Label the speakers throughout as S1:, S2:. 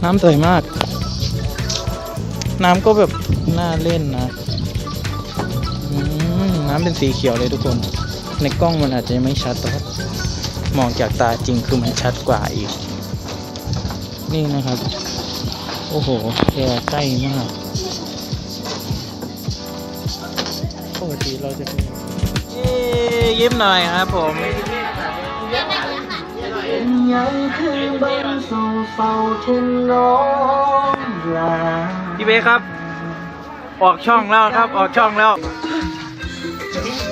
S1: น้ำสวยมากน้ำก็แบบน่าเล่นนะน้ำเป็นสีเขียวเลยทุกคนในกล้องมันอาจจะไม่ชัดแต่มองจากตาจริงคือมันชัดกว่าอีกนี่นะครับโอ้โหแค่ใกล้มากปกติเราจะยิ้มหน่อยครับผมพี่เบครับออกช่องแล้วครับออกช่องแล้ว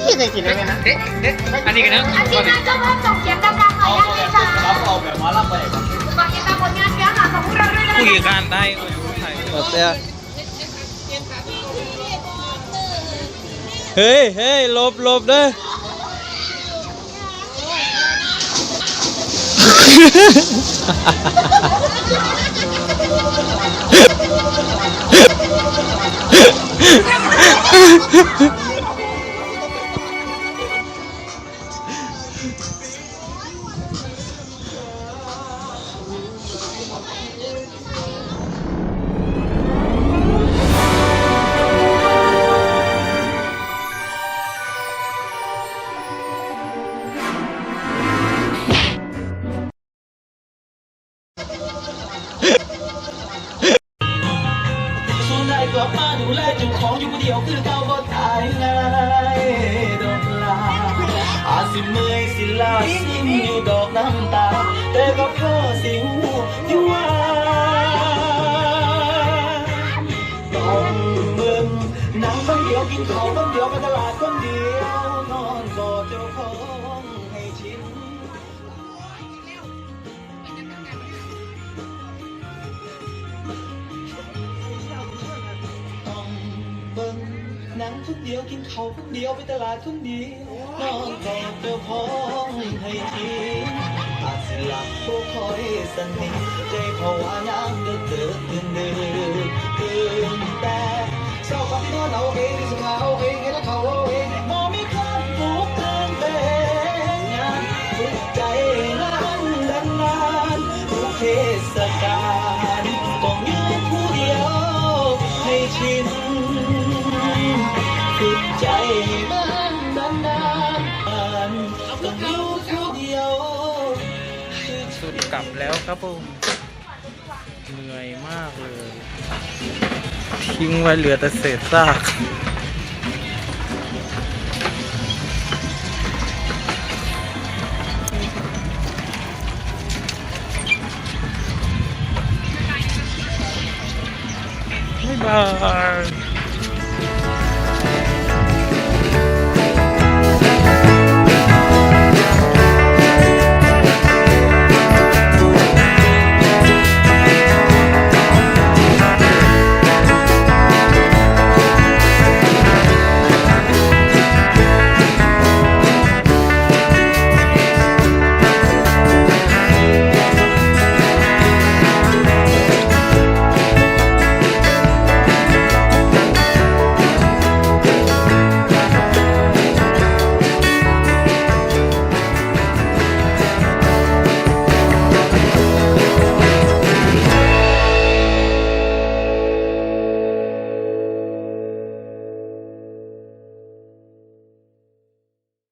S1: นี่เคยกินได้ไหมนะอันนี้กันนะ
S2: อาทิตย์หน้าเจ้าภาพส่งเสียงดังๆหน่อยนะจ๊ะเอาแบบมาล่ำไปฝากติดตามผลงานเนื้อหาของพวกเราด้วยนะ
S1: คุยกันได้เฮ้ยเฮ้ยหลบเด้อกลับมาดูแลเจ้าของอยู่คนเดียวคือเก่าบ่ตายง่ายดอกลาอาจสิเมื่อยสิลาสิ้นอยู่ดอกน้ำตาแต่ก็เพ้อสิหูอยู่ว่าต้องมึงนั่งคนเดียวกินข้าวคนเดียวไปตลาดคนเดียวนอนกอดเจ้าของให้ชินนั่งคนเดียวกินข้าวคนเดียวไปตลาดคนเดียวนอนกอดเจ้าของให้ทีอาจสิหลับโบคอยสนิทใจเพราะว่าน้ำเดือดตื่นแต่เศร้าความที่นอนเอาเองที่สงเอาเองให้รักเขาเอาเองมองไม่คลาดปลุกตื่นแต่งานฝึกใจนั้นนานทุกเทศกาลต้องอยู่ผู้เดียวให้ชินฝึกใจมันนานต้องอยู่ผู้เดียวสุดกลับแล้วครับผมเหนื่อยมากเลยทิ้งไว้เหลือแต่เศษซากบ๊ายบาย